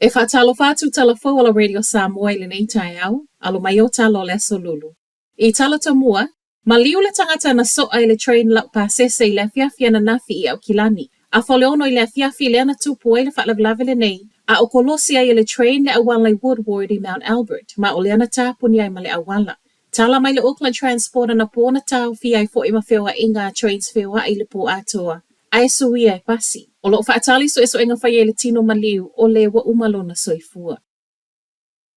E whaatalo whātu talafo ala Radio Samoa le nei tai au, alo mai o talo le solulu. I tala tamua, ma liu le tangata na soa i le train lau pasese i le fiafia na nafi i au kilani. A fole ono i le fiafi le ana tupu e le whaalavlave le nei, a o kolosi ai le train le awala i Woodward i Mount Albert, ma o le ana tāpuni ai ma le awala. Tala mai le Auckland Transport na pōna tau fi ai fo i mawhewa inga trains whiwa i le pō atoa. Ai sui ai pasi. O lo whaatali so eso inga whai e le tino maliu o le wa umalona soifua.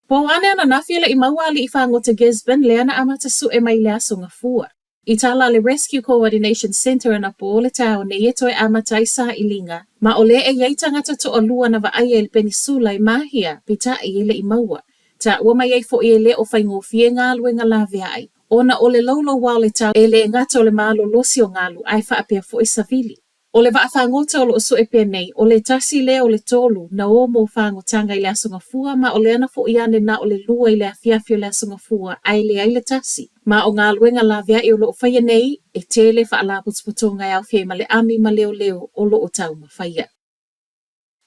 Po ane ana nawhiela i mauali i whangota Gisborne le ana amata su e mai le aso ngā fua. I tala le Rescue Coordination Center na po le tau ne ieto e amata i sa i linga, ma o le e iei tangata to o lua na wa ai e le penisula i mahia pita i ele i maua. Ta ua mai ei fo i ele o whaingo fie ngālu e ngā lawe ai. Ona o le laulo wao le tau e le ngata o le malo losi o ngālu ai whaapea fo i savili. O le waawhangota o lo so e pia nei, o le tasi le o le tolu na o mo whangotanga i le aso ngā ma o le ana fo i ane na o le lua i le afiafio le aso ngā ai le tasi. Ma o ngā luenga la vea i o lo whaia nei, e tele whaalaputputonga au fie ma le ami ma leo o lo o tau ma whaia.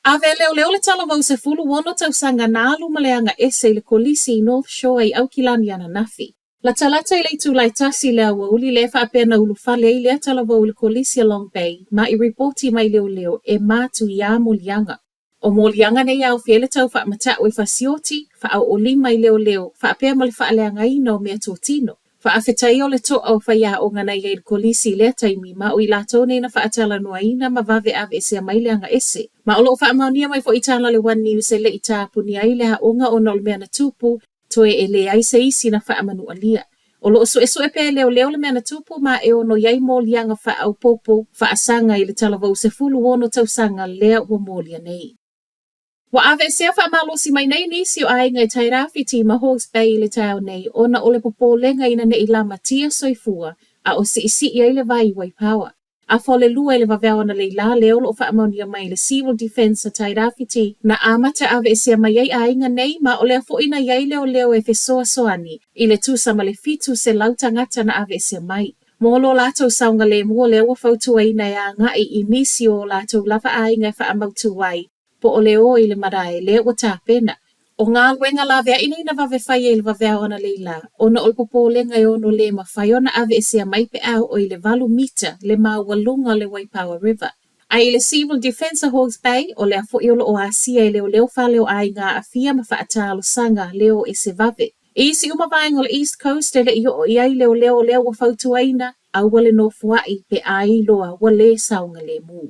A vea leo le tala vau se fulu wono tau sanga nālu ma le anga ese i le kolisi i North Shore i au kilani ana nafi. La talata i le tūlai tasi le awa uli le whaapea na ulu whale i le tala vau le kolisi a Long Bay, ma i reporti mai leo e mātu i a Molianga. O Molianga nei au fiele tau whaamata o i whasioti, whaau o lima i leo, whaapea ma le whaaleanga ina o mea tōtino. Whaafetai o le to au whaia o ngana i le kolisi le taimi, ma o i lato nei na whaatala noa ina ma vave ave ese a maileanga ese. Ma o lo whaamaunia mai fo i tala le One News e le i tāpuni ai le haonga o nol mea na tupu, toe e le ai se isi na whaamanu alia. O lo so e pe leo le mea na tupu ma e ono iai Molianga whaau popo whaasanga i le talavau se fulu ono tau sanga lea ua Molia nei. Wa ave sea whaamalosi mai nei nisi o ai ngai tairafi ti ma Hawke's Bay i le tau nei, ona o le popo lenga ina ne i lama tia soifua, a o si isi i le vai wai pawa. A fole lua i le vavea ona le la leo lo whaamaunia mai le Civil Defense a tairafi ti, na amata ave sea mai ai ainga nei, ma o le afo ina iai leo e fesoa soani, i le tusa ma le fitu se lautangata na ave sea mai. Molo lato saunga le mua leo whautua ina ya ngai i nisi o lato lava ainga whaamautu wai, po o leo i le marae leo o tāpena. O ngā luenga la vea ina ina vave whai e le vavea ona le la, ona o le popo lenga e ono le ma whai ona ave e sea mai pe au o i le valu mita le mawalunga le Waipawa River. Ai le Civil Defense a Hawke's Bay o le afo i olo o asia e leo whaleo ai ngā afia ma whaatalo sanga leo e se vave. I si umavaeng o le East Coast e le i o i ai leo wa whautua ina, au wale no fuai pe ai loa wale saunga le mu.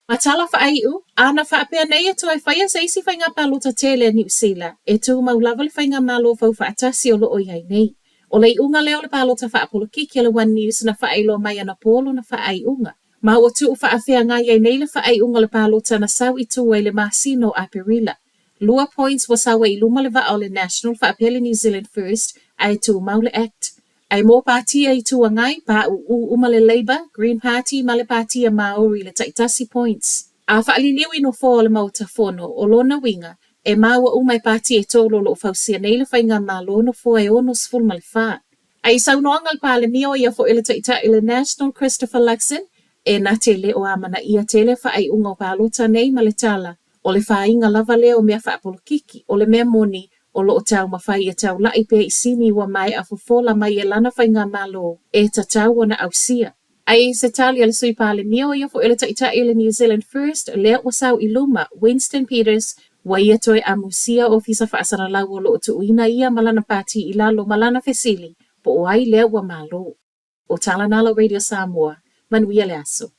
Matala whaaiu, ana whaapea nei e toi whaia sa isi whainga palota tele New Zealand, e tū maulawa le whainga malo whau whaatasi o loo iai nei. O lei unga leo le palota whaapolo kiki le One News na whaailo mai ana polo na whaaiunga. Ma ua tuu whaafea ngai iai nei le whaaiunga le palota na sau i tū le Masino a Perila. Lua points wa sawa i luma le vao le National whaapea le New Zealand First, ai tū mau le Act. Ai mō pātia i tua ngai, pā uma le Labour, Green Party, ma le pātia Maori le taitasi points. A whaaliliu i no fō le mauta whono o lona winga, e māua umai pātia e tōlo lo whausia nei le whainga mā lono fō e ono sful ma le whā. Ai saunoanga le pāle mio ia fō ele taita le National Christopher Luxon, e na te le o amana ia tele whaai unga o pālota nei ma le tala, o le whainga lava leo mea whaapolo kiki, o le mea moni, o lo tau mawhai e tau lai pe i sini wa mai a fufola mai e lana whainga malo e ta tau wana au sia. Ai se tali ala sui pāle mio ia fo ele taita ele New Zealand First lea wasau i luma Winston Peters wa ia toi a musia ofisa whaasara lau o lo tu uina ia malana pati i lalo malana fesili po o ai lea wa malo. O Tala Nala Radio Samoa, manuia le aso.